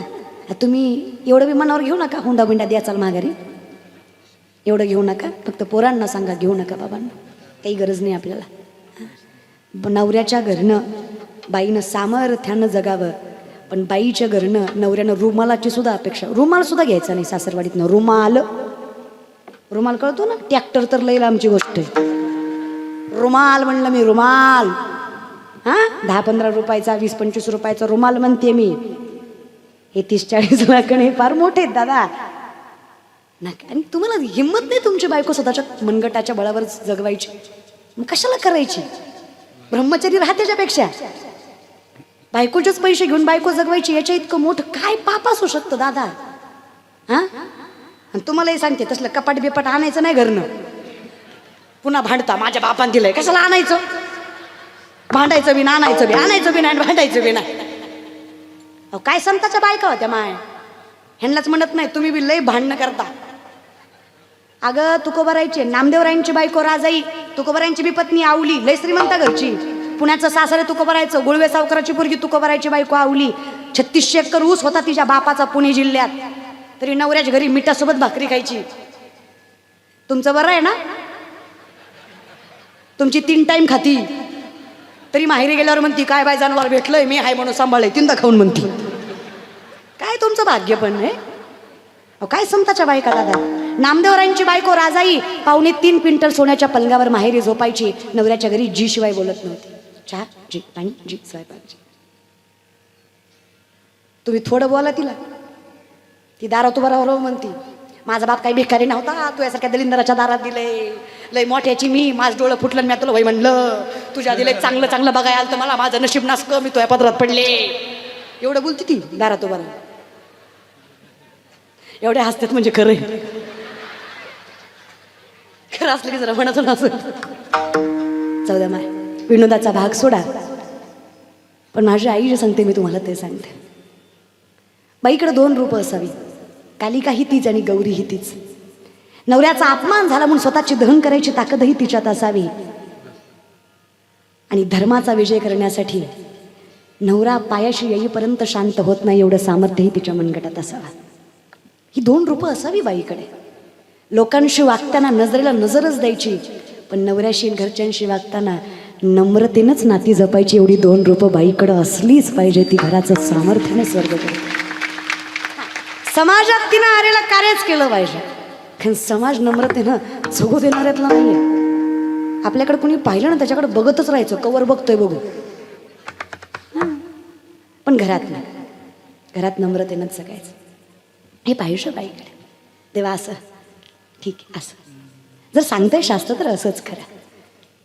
तुम्ही एवढं विमानावर घेऊ नका, हुंडा बिंडा द्या चाल माघारी, एवढं घेऊ नका. फक्त पोरांना सांगा घेऊ नका बाबांना, काही गरज नाही आपल्याला. नवऱ्याच्या घरनं बाईनं सामर्थ्यानं जगावं, पण बाईच्या घरनं नवऱ्यानं रुमालाची सुद्धा अपेक्षा. रुमाल सुद्धा घ्यायचा नाही सासरवाडीतनं. रुमाल, रुमाल कळतो ना, ट्रॅक्टर तर लई लांबची गोष्ट आहे. रुमाल म्हणलं मी, रुमाल. हा, 10-15 रुपयाचा, 20-25 रुपयाचा रुमाल म्हणते मी. हे 30-40 लाखण हे फार मोठे आहेत दादा. नका. आणि तुम्हाला हिंमत नाही तुमची बायको स्वतःच्या मनगटाच्या बळावर जगवायची, मग कशाला करायची? ब्रह्मचारी राहा त्याच्यापेक्षा. बायकोचेच पैसे घेऊन बायको जगवायची, याच्या इतकं मोठं काय पाप असू शकतं दादा? हा, आणि तुम्हालाही सांगते, तसलं कपाट बिपाट आणायचं नाही घरनं. पुन्हा भांडता, माझ्या बापान दिलंय, कशाला आणायचं? भांडायचं बी, आणायचं बी, आणायचं बी नाही, भांडायचं बी नाही. अहो काय संताच्या बायका होत्या माय, ह्यांनाच म्हणत नाही तुम्ही बी लय भांडणं करता. अगं तुकोबारायची नामदेवरायांची बायको राजाई, तुकोबारायांची बी पत्नी आवली, लय श्रीमंता घरची. पुण्याचं सासरे तुकोबारायचं, गुळवे सावकाराची पोरगी तुकोबारायची बायको आवली. 3600 एकर ऊस होता तिच्या बापाचा पुणे जिल्ह्यात, तरी नवऱ्याच्या घरी मिठासोबत भाकरी खायची. तुमचं बरं आहे ना, तुमची 3 टाइम खाती, तरी माहेरी गेल्यावर म्हणती काय बाय जनावर भेटलंय, मी हाय म्हणून सांभाळलंय, 3दा खाऊन म्हणती. काय तुमचं भाग्य पण आहे. काय संताच्या बायका दादा. नामदेवरायांची बायको राजाई 2.25 क्विंटल सोन्याच्या पलंगावर माहेरी झोपायची. नवऱ्याच्या घरी जी शिवाय बोलत नव्हती. चहा जी, पाणी जी, स्वयंपाक जी. तुम्ही थोडं बोला तिला, ती दारात उभा राहू म्हणती माझा बाप काही भिकारी नव्हता, तू यासारख्या दलिंदराच्या दारात दिले, लय मोठ्याची मी, माझं डोळं फुटलं, मी तुला वय म्हणलं, तुझ्या दिले चांगलं चांगलं बघायला आलं तर मला माझं नशीब नासक, मी तुझ्या पदरात पडले. एवढं बोलती ती दारात उभा राहून. एवढे हसतात म्हणजे खरं आहे. खरं असलं की जरा म्हणत असं. जाऊ द्या माय, विनोदाचा भाग सोडा. पण माझी आई जे सांगते मी तुम्हाला ते सांगते. बाईकडे 2 रूपं असावी, कालिका ही तीच आणि गौरी ही तीच. नवऱ्याचा अपमान झाला म्हणून स्वतःची दहन करायची ताकदही तिच्यात असावी. आणि धर्माचा विजय करण्यासाठी नवरा पायाशी येईपर्यंत शांत होत नाही एवढं सामर्थ्यही तिच्या मनगटात असावा. ही 2 रूपं असावी बाईकडे. लोकांशी वागताना नजरेला नजरच द्यायची, पण नवऱ्याशी घरच्यांशी वागताना नम्रतेनंच नाती जपायची. एवढी 2 रूपं बाईकडं असलीच पाहिजे. ती घराचं सामर्थ्याने स्वर्ग करते. समाजात तिनं आलेलं कार्यच केलं पाहिजे, कारण समाज नम्रतेनं जगू देणाऱ्यातला नाहीये. आपल्याकडे कोणी पाहिलं ना त्याच्याकडे बघतच राहायचं, कवर बघतोय बघू. पण घरात नाही, घरात नम्रतेनंच जगायचं हे पाहिजे बाईकडे. तेव्हा असं ठीक आहे, असं जर सांगताय शास्त्र तर असंच करा.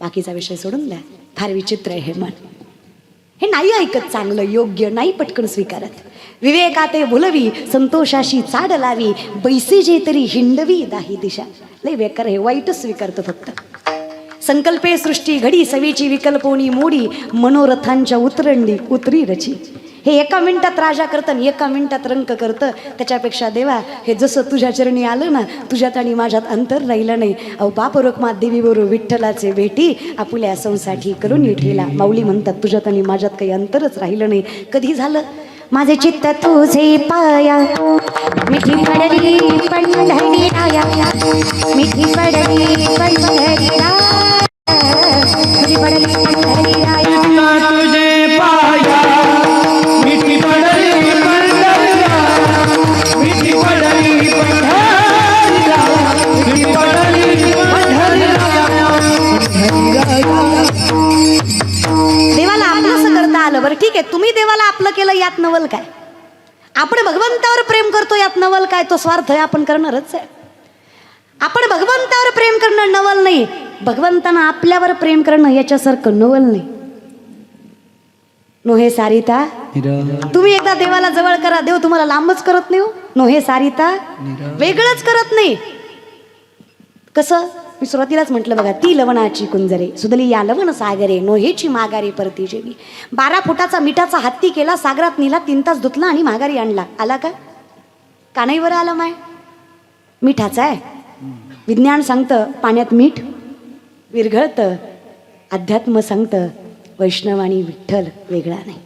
बाकीचा विषय सोडून द्या. फार विचित्र आहे हे मन. हे नाही ऐकत चांगलं, योग्य नाही पटकन स्वीकारत. विवेकाते भुलवी संतोषाशी चाड लावी, बैसे जे तरी हिंडवी दाही दिशा. लय बेकार हे, वाईटच स्वीकारतं फक्त. संकल्पे सृष्टी घडी सवेची विकल्पोनी मोडी मनोरथांच्या उतरी रची. हे एका मिनिटात राजा करतं आणि एका मिनिटात रंक करतं. त्याच्यापेक्षा देवा हे जसं तुझ्या चरणी आलं ना, तुझ्यात आणि माझ्यात अंतर राहिलं नाही. अहो बाप रुक्मा देवी बरो विठ्ठलाचे भेटी आपुल्या संसाठी करून ठेला. माऊली म्हणतात तुझ्यात आणि माझ्यात काही अंतरच राहिलं नाही. कधी झालं? माझे चित्त तुझे पाया मिठी पडली पंढरी राया, मिठी पडली पंढरी राया, मिठी पडली पंढरी राया, तुझे पाया मिठी पडली पंढरीला, मिठी पडली पंढरीला, मिठी पडली पंढरीला. देवाला आपलंसं करता आलं. बरं ठीक आहे, तुम्ही देवाला आपलं केलं यात नवल काय? आपण भगवंतावर प्रेम करतो यात नवल काय? तो स्वार्थ आहे, आपण करणारच आहे. आपण भगवंतावर प्रेम करणं नवल नाही, भगवंतानं आपल्यावर प्रेम करणं याच्यासारखं नवल नाही. नोहे सारिता तुम्ही एकदा देवाला जवळ करा, देव तुम्हाला लांबच करत नाही. हो नोहे सारिता वेगळंच करत नाही. कसं? मी सुरुवातीलाच म्हटलं बघा, ती लवणाची कुंजरे सुदली या लवण सागरे, नोहेची माघारी परती जेवी. 12 फुटाचा मिठाचा हत्ती केला, सागरात नेला, 3 तास धुतला आणि माघारी आणला. आला का? कानाईवर आला माय? मिठाचा आहे. विज्ञान सांगतं पाण्यात मीठ विरघळतं, अध्यात्म सांगतं वैष्णव आणि विठ्ठल वेगळा नाही.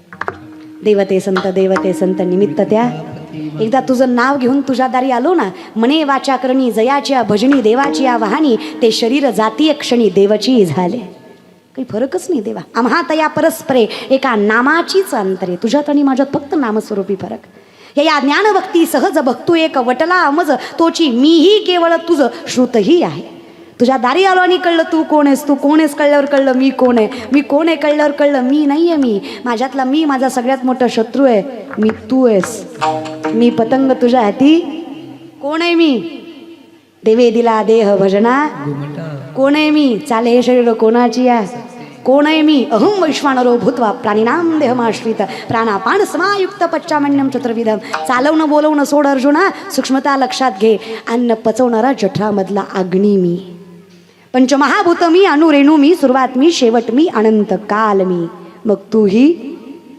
देवते संत निमित्त त्या. एकदा तुझं नाव घेऊन तुझ्या दारी आलो ना, मने वाचा करणी जयाच्या भजनी देवाची या वाहनी, ते शरीर जातीय क्षणी देवाची झाले. काही फरकच नाही देवा. आम्हा तया परस्परे एका नामाचीच अंतरे, तुझ्यात आणि माझ्यात फक्त नामस्वरूपी फरक. हे या ज्ञानभक्ती सहज भक्तू एक वटला अमज, तोची मीही केवळ तुझं श्रुतही आहे. तुझ्या दारी आलो आणि कळलं तू कोण आहेस. तू कोण आहेस कळल्यावर कळलं मी कोण आहे. मी कोण आहे कळल्यावर कळलं मी नाही आहे. मी माझ्यातला मी माझा सगळ्यात मोठा शत्रू आहे. मी तू आहेस. मी पतंग तुझ्या हाती. कोण आहे मी? देवे दिला देह भजना. कोण आहे मी? चाले हे शरीर कोणाची आहे? कोण आहे मी? अहं वैश्वानरो भूत्वा प्राणिनाम देहमाश्रित प्राणापान समायुक्त पच्चामण्यम चतुर्विधम. चालवणं बोलवणं सोड अर्जुना, सूक्ष्मता लक्षात घे. अन्न पचवणारा जठरामधला अग्नी मी. पंचमहाभूत मी, अणुरेणू मी, सुरुवात मी, शेवट मी, अनंत काल मी. मग तूही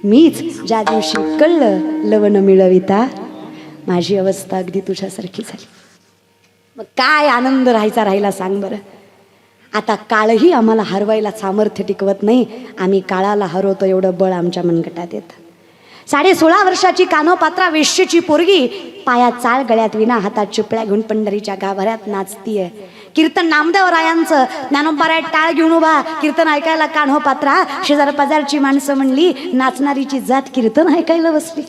मीच. ज्या दिवशी कळलं लवण मिळविता, माझी अवस्था अगदी तुझ्यासारखी झाली. मग काय आनंद राहिला सांग बरं. आता काळही आम्हाला हरवायला सामर्थ्य टिकवत नाही. आम्ही काळाला हरवतो एवढं बळ आमच्या मनगटात येतं. 16.5 वर्षाची कानोपात्रा वेश्येची पोरगी, पायात चाळ गळ्यात विना, हातात चिपळ्या घेऊन पंढरीच्या गाभाऱ्यात नाचतीये. कीर्तन नामदेव रायांचं. ज्ञानोबाराय टाळ घेऊन उभा, कीर्तन ऐकायला कान्होपात्रा. शेजार पाजारची माणसं म्हणली नाचणारीची जात कीर्तन ऐकायला बसली.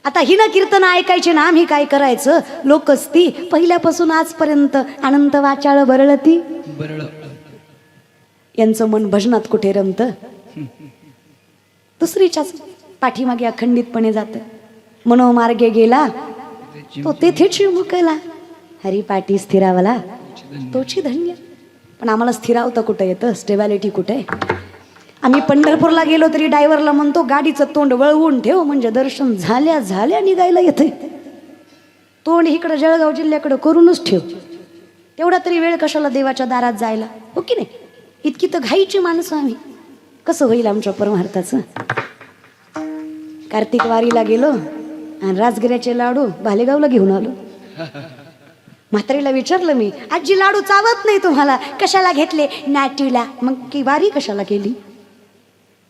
आता हिनं कीर्तन ऐकायचे ना, आम्ही काय करायचं? लोकच ती पहिल्यापासून आजपर्यंत अनंत वाचाळ बरळती. यांचं मन भजनात कुठे रमतं? दुसरीच्याच पाठीमागे अखंडितपणे जातं. मनोमार्गे गेला तो तेथेच मुकला. हरिपाठी स्थिरावला तोची धन्य. पण आम्हाला स्थिरावतं कुठं येतं? स्टेबिलिटी कुठे? आम्ही पंढरपूरला गेलो तरी ड्रायव्हरला म्हणतो गाडीचं तोंड वळवून ठेव, म्हणजे दर्शन झाल्या निघायला येतंय. तोंड इकडं जळगाव जिल्ह्याकडं करूनच ठेव. तेवढा तरी वेळ कशाला देवाच्या दारात जायला? हो की नाही? इतकी तर घाईची माणसं आम्ही. कसं होईल आमच्या परमार्थाचं? कार्तिक वारीला गेलो आणि राजगिऱ्याचे लाडू भालेगावला घेऊन आलो. म्हातारीला विचारलं मी, आजी लाडू चावत नाही तुम्हाला, कशाला घेतले? नातीला. मग की वारी कशाला केली?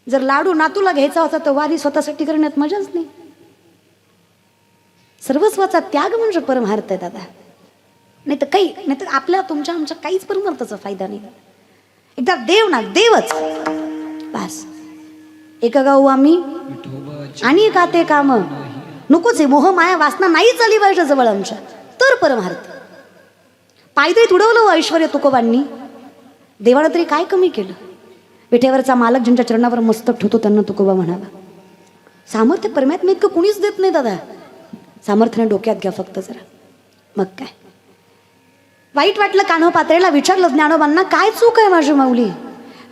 जर लाडू नातूला घ्यायचा होता तर वारी स्वतःसाठी करण्यात मजाच नाही. सर्वस्वाचा त्याग म्हणजे परमार्थ आहे दादा. नाही तर आपल्या तुमच्या आमच्या काहीच परमार्थाचा फायदा नाही. एकदा देव ना देवच बस. एक गाऊ आम्ही आणि का ते काम नकोच आहे. मोह माया वासना नाही चाली पाहिजे जवळ आमच्या, तर परमार्थ. पायदळीत उडवलं ऐश्वर्य तुकोबांनी. देवानं तरी काय कमी केलं? विठेवरचा मालक ज्यांच्या चरणावर मस्तक ठेवतो त्यांना तुकोबा म्हणावा. सामर्थ्य परमात्मा इतकं कुणीच देत नाही दादा. सामर्थ्याने डोक्यात घ्या फक्त जरा. मग काय वाईट वाटलं कान्होपात्रेला. विचारलं ज्ञानोबांना, काय चूक आहे माझी माऊली?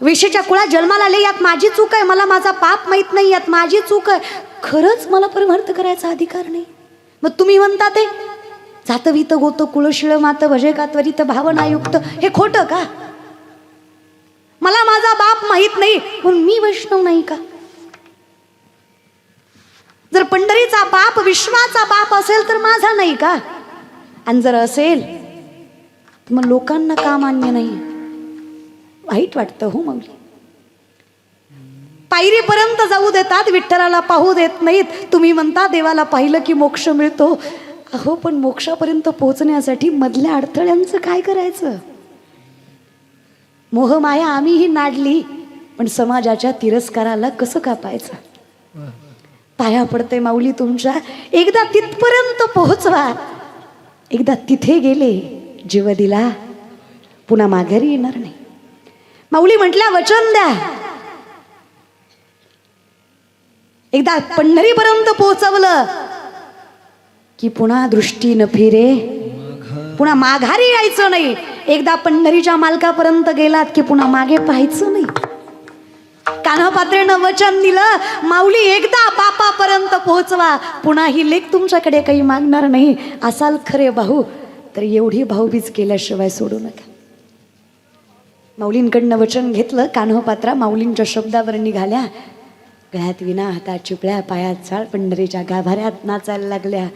वेश्येच्या कुळात जन्माला आले, यात माझी चूक आहे. मला माझा पाप माहीत नाही, यात माझी चूक आहे. खरंच मला परमार्थ करायचा अधिकार नाही. मग तुम्ही म्हणता ते जातवित गोत कुळशिळ मात भजे का त्वरित भावनायुक्त, हे खोटं का? मला माझा बाप माहित नाही म्हणून मी वैष्णव नाही का? जर पंढरीचा बाप विश्वाचा बाप असेल तर माझा नाही का? आणि जर असेल तर मग लोकांना का मान्य नाही? वाईट वाटतं हो माऊली. पायरीपर्यंत जाऊ देतात, विठ्ठलाला पाहू देत नाहीत. तुम्ही म्हणता देवाला पाहिलं की मोक्ष मिळतो. अहो पण मोक्षापर्यंत पोहोचण्यासाठी मधल्या अडथळ्यांचं काय करायचं? मोहमाया आम्हीही नाडली, पण समाजाच्या तिरस्काराला कसं कापायचं? पाया पडते माऊली तुमच्या, एकदा तिथपर्यंत पोहोचवा. एकदा तिथे गेले जीव दिला, पुन्हा माघारी येणार नाही. माऊली म्हटल्या वचन द्या. एकदा पंढरीपर्यंत पोहोचवलं की पुन्हा दृष्टी न फिरे, पुन्हा माघारी यायचं नाही. एकदा पंढरीच्या मालकापर्यंत गेलात की पुन्हा मागे पाहायचं नाही. कान्होपात्रेनं वचन दिलं, माऊली एकदा बापापर्यंत पोहोचवा, पुन्हा ही लेक तुमच्याकडे काही मागणार नाही. असाल खरे भाऊ तर एवढी भाऊबीज केल्याशिवाय सोडू नका. माऊलींकडनं वचन घेतलं. कान्होपात्रा माऊलींच्या शब्दावर निघाल्या. गळ्यात विना, हातात चिपळ्या, पायात चाळ, पंढरीच्या गाभाऱ्यात नाचायला लागल्या.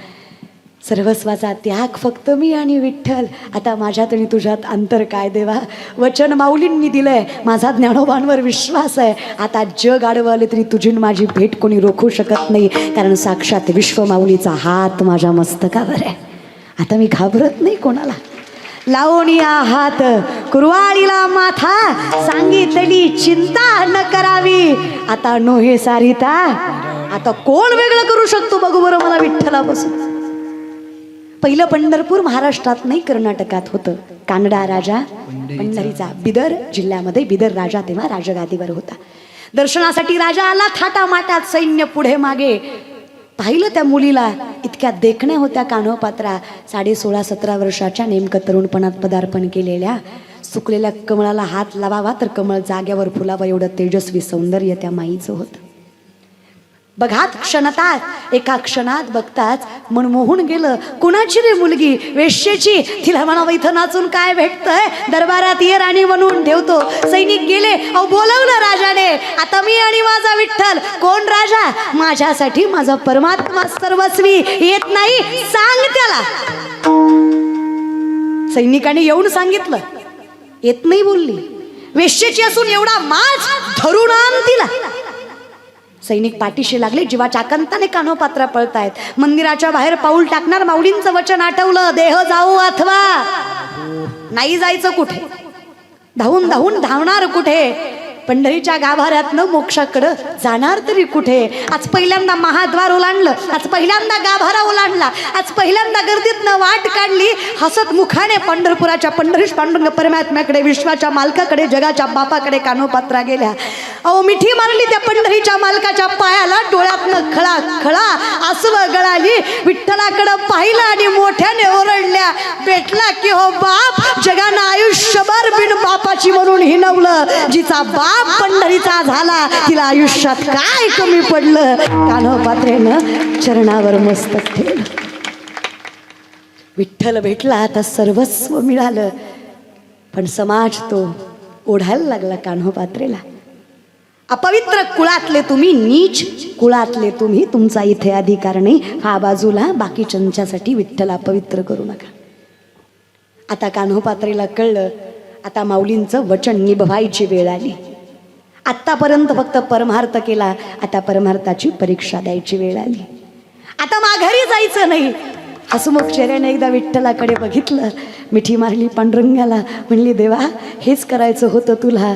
सर्वस्वाचा त्याग फक्त मी आणि विठ्ठल. आता माझ्यात आणि तुझ्यात अंतर काय देवा? वचन माऊलींनी दिलंय, माझा ज्ञानोबांवर विश्वास आहे. आता जग आडवं आले तरी तुझी माझी भेट कोणी रोखू शकत नाही, कारण साक्षात विश्व माऊलीचा हात माझ्या मस्तकावर आहे. आता मी घाबरत नाही कोणाला. लावणिया हात कुरवाळीला माथा, सांगितली चिंता न करावी. आता नोहे सारिता, आता कोण वेगळं करू शकतो बघू बरं मला विठ्ठलापासून. पहिलं पंढरपूर महाराष्ट्रात नाही कर्नाटकात होतं. कानडा राजा पंढरीचा बिदर जिल्ह्यामध्ये, बिदर राजा तेव्हा राजगादीवर होता. दर्शनासाठी राजा आला, थाटामाटात सैन्य पुढे मागे. पाहिलं त्या मुलीला, इतक्या देखण्या होत्या कान्होपात्रा. 16-17 वर्षाच्या, नेमकं तरुणपणात पदार्पण केलेल्या. सुकलेल्या कमळाला हात लावावा तर कमळ जाग्यावर फुलावं एवढं तेजस्वी सौंदर्य त्या माईचं होतं. बघात क्षणतात, एका क्षणात बघताच मनमोहून गेलं. कुणाची रे मुलगी? वेश्येची. तिला म्हणावं इथं नाचून काय भेटतंय, दरबारात ये राणी म्हणून ठेवतो. सैनिक गेले. अहो बोलवलं राजाने, आता मी आणि माझा विठ्ठल. कोण राजा? माझ्यासाठी माझा परमात्मा सर्वस्वी. येत नाही सांग त्याला. सैनिकाने येऊन सांगितलं, येत नाही बोलली. वेश्येची असून एवढा माज धरून आण तिला. सैनिक पाठीशी लागले. जीवाच्या आकांताने कान्होपात्रा पळतायत. मंदिराच्या बाहेर पाऊल टाकणार, माऊलींचं वचन आठवलं, देह जाऊ अथवा नाही जायचं कुठे. धावून धावून धावणार कुठे? पंढरीच्या गाभाऱ्यातनं मोक्षाकडं जाणार तरी कुठे? आज पहिल्यांदा महाद्वार ओलांडलं, आज पहिल्यांदा गाभारा ओलांडला, आज पहिल्यांदा गर्दीतनं वाट काढली. हसत मुखाने पंढरपुराच्या पंढरीश पांडुरंग परमात्म्याकडे, विश्वाच्या मालकाकडे, जगाच्या बापाकडे कान्होपात्रा गेल्या. अहो मिठी मारली त्या पंढरीच्या मालकाच्या पायाला. डोळ्यातनं खळा खळा आसव गळाली. विठ्ठलाकडं पाहिलं आणि मोठ्याने ओरडल्या, भेटला की हो बाप. जगानं आयुष्यभर बिन बापाची म्हणून हिनवलं. जिचा बाप पंढरीचा झाला, तिला आयुष्यात काय कमी पडलं? कान्होपात्रेनं चरणावर मस्तक ठेवलं. विठ्ठल भेटला, आता सर्वस्व मिळालं. पण समाज तो ओढायला लागला कान्होपात्रेला. अपवित्र कुळातले तुम्ही, नीच कुळातले तुम्ही, तुमचा इथे अधिकार नाही. हा बाजूला, बाकीच्यांच्यासाठी विठ्ठल अपवित्र करू नका. आता कान्होपात्रेला कळलं, आता माऊलींचं वचन निभवायची वेळ आली. आत्तापर्यंत फक्त परमार्थ केला, आता परमार्थाची परीक्षा द्यायची वेळ आली. आता माघारी जायचं नाही. हसमुख चेहऱ्याने एकदा विठ्ठलाकडे बघितलं, मिठी मारली पांडुरंगाला. म्हणली, देवा हेच करायचं होतं तुला.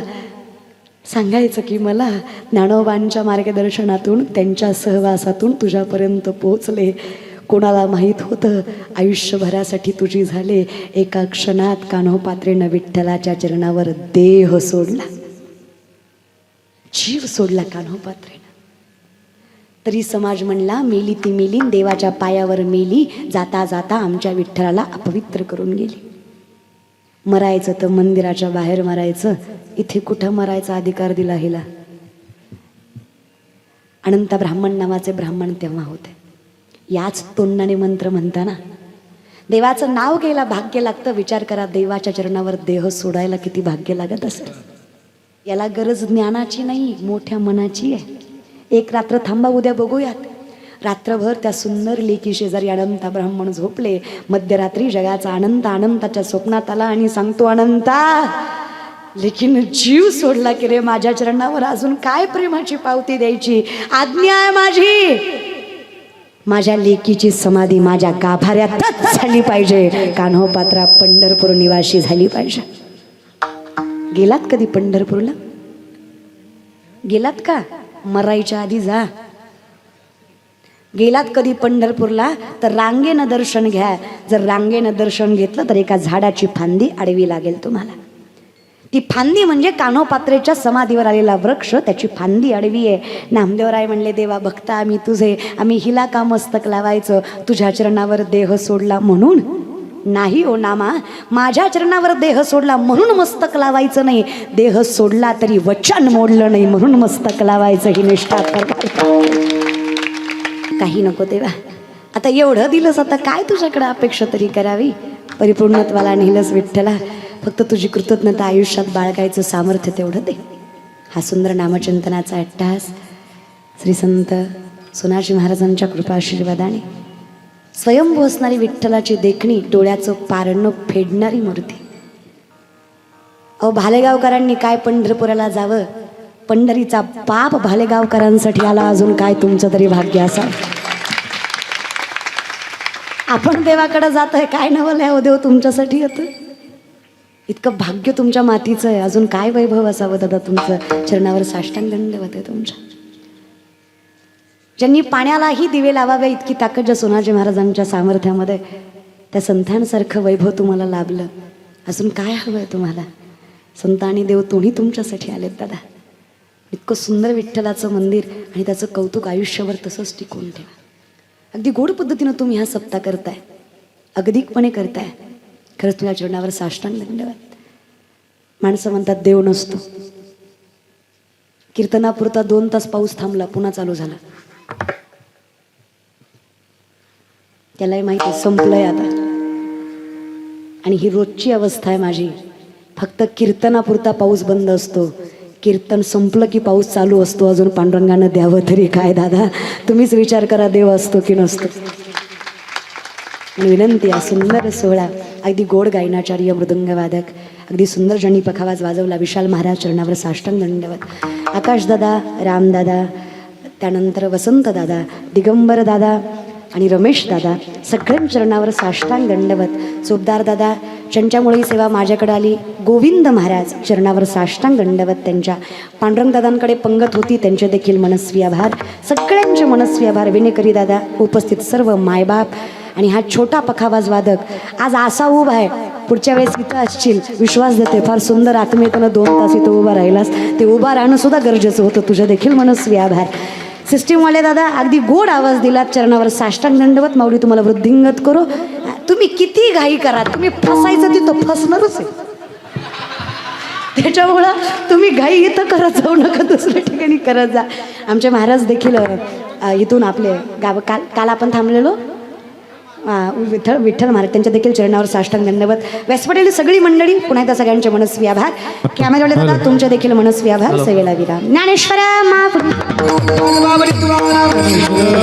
सांगायचं की मला ज्ञानोबांच्या मार्गदर्शनातून, त्यांच्या सहवासातून तुझ्यापर्यंत पोहोचले. कोणाला माहीत होतं आयुष्यभरासाठी तुझी झाले. एका क्षणात कान्होपात्रेनं विठ्ठलाच्या चरणावर देह सोडला, जीव सोडला कान्होपात्रेनं. तरी समाज म्हणला, मेली ती मेली, देवाच्या पायावर मेली. जाता जाता आमच्या विठ्ठलाला अपवित्र करून गेली. मरायचं तर मंदिराच्या बाहेर मरायचं, इथे कुठं मरायचा अधिकार दिला हिला? अनंत ब्राह्मण नावाचे ब्राह्मण तेव्हा होते. याच तोंडाने मंत्र म्हणताना देवाचं नाव घ्यायला भाग्य लागतं. विचार करा, देवाच्या चरणावर देह सोडायला किती भाग्य लागत असेल. याला गरज ज्ञानाची नाही, मोठ्या मनाची आहे. एक रात्र थांबा, उद्या बघूयात. रात्रभर त्या सुंदर लेकी शेजारी अनंता ब्राह्मण झोपले. मध्यरात्री जगाचा अनंत अनंताच्या स्वप्नात आला आणि सांगतो, अनंता, लेकीनं जीव सोडला की रे, माझ्या चरणावर अजून काय प्रेमाची पावती द्यायची, आज्ञा आहे माझी. माझ्या लेकीची समाधी माझ्या गाभाऱ्यातच झाली पाहिजे. कान्होपात्रा पंढरपूर निवासी झाली पाहिजे. गेलात कधी पंढरपूरला? गेलात का? मरायच्या आधी जा. गेलात कधी पंढरपूरला तर रांगेनं दर्शन घ्या. जर रांगेनं दर्शन घेतलं तर एका झाडाची फांदी आडवी लागेल तुम्हाला. ती फांदी म्हणजे कान्होपात्रेच्या समाधीवर आलेला वृक्ष, त्याची फांदी आडवी आहे. नामदेवराय म्हणले, देवा भक्त आम्ही तुझे, आम्ही हिला का मस्तक लावायचं, तुझ्या चरणावर देह सोडला म्हणून नाही. ओ नामा, माझ्या चरणावर देह सोडला म्हणून मस्तक लावायचं नाही, देह सोडला तरी वचन मोडलं नाही म्हणून मस्तक लावायचं. ही निष्ठा काही नको देवा, आता एवढं दिलंस, आता काय तुझ्याकडे अपेक्षा तरी करावी. परिपूर्णत्वाला नेलंस विठ्ठला, फक्त तुझी कृतज्ञता आयुष्यात बाळगायचं सामर्थ्य तेवढं दे. हा सुंदर नामचिंतनाचा अट्टहास श्री संत सोनाजी महाराजांच्या कृपा आशीर्वादाने स्वयंभू असणारी विठ्ठलाची देखणी, डोळ्याचं पारणं फेडणारी मूर्ती. अहो, भालेगावकरांनी काय पंढरपुराला जावं, पंढरीचा पाप भालेगावकरांसाठी आला, अजून काय तुमचं तरी भाग्य असावं. आपण देवाकडे जातोय, काय नवल आहे देव तुमच्यासाठी येतं. इतकं भाग्य तुमच्या मातीचं आहे, अजून काय वैभव असावं दादा तुमचं. चरणावर साष्टांग दंडवत आहे तुमच्या. ज्यांनी पाण्यालाही दिवे लावावे इतकी ताकद ज्या सोनाजी महाराजांच्या सामर्थ्यामध्ये, त्या संतांसारखं वैभव तुम्हाला लाभलं, अजून काय हवंय तुम्हाला. संत आणि देव दोन्ही तुमच्यासाठी आलेत दादा. इतकं सुंदर विठ्ठलाचं मंदिर आणि त्याचं कौतुक आयुष्यभर तसंच टिकून ठेवा. अगदी गोड पद्धतीनं तुम्ही हा सप्ताह करताय, अगदीकपणे करताय. खरंच तुझ्या चरणावर साष्टांग दंडवत. माणसं म्हणतात देव नसतो. कीर्तनापुरता 2 तास पाऊस थांबला, पुन्हा चालू झाला. त्यालाही माहिती संपलंय आता. आणि ही रोजची अवस्था आहे माझी. फक्त कीर्तनापुरता पाऊस बंद असतो, कीर्तन संपलं की पाऊस चालू असतो. अजून पांडुरंगानं द्यावं तरी काय दादा, तुम्हीच विचार करा, देव असतो की नसतो. विनंती आहे, सुंदर सोहळा, अगदी गोड गायनाचार्य मृदंगवादक, अगदी सुंदर ज्यांनी पखावाज वाजवला, विशाल महाराज चरणावर साष्टांग दंडवत. आकाशदादा, रामदादा, त्यानंतर वसंतदादा, दिगंबर दादा आणि रमेश दादा, सगळ्यांच्या चरणावर साष्टांग दंडवत. चोपदार दादा, ज्यांच्यामुळे ही सेवा माझ्याकडे आली, गोविंद महाराज चरणावर साष्टांग दंडवत. त्यांच्या पांडुरंग दादांकडे पंगत होती, त्यांचे देखील मनस्वी आभार. सगळ्यांचे मनस्वी आभार. विनेकरी दादा, उपस्थित सर्व मायबाप आणि हा छोटा पखावाज वादक आज असा उभा आहे, पुढच्या वेळेस इथं असशील, विश्वास देते. फार सुंदर आत्मीयतेनं 2 तास इथं उभा राहिलास, ते उभा राहणं सुद्धा गरजेचं होतं. तुझ्या देखील मनस्वी आभार. सिस्टीमवाले दादा, अगदी गोड आवाज दिलात, चरणावर साष्टांग दंडवत. माऊली तुम्हाला वृद्धिंगत करो. तुम्ही किती घाई करा, तुम्ही फसायचं तिथं फसणारच आहे. त्याच्यामुळं तुम्ही घाई इथं करत जाऊ नका, दुसऱ्या ठिकाणी करत जा. आमचे महाराज देखील इथून आपले गाव काल आपण थांबलेलो विठ्ठल महाराज, त्यांच्या देखील चरणावर साष्टांग दंडवत. व्यासपीठातील सगळी मंडळी, पुन्हा एकदा सगळ्यांचे मनस्वी आभार. कॅमेरावाले दादा, तुमचे देखील मनस्वी आभार. सेवेला विराम. ज्ञानेश्वरा मा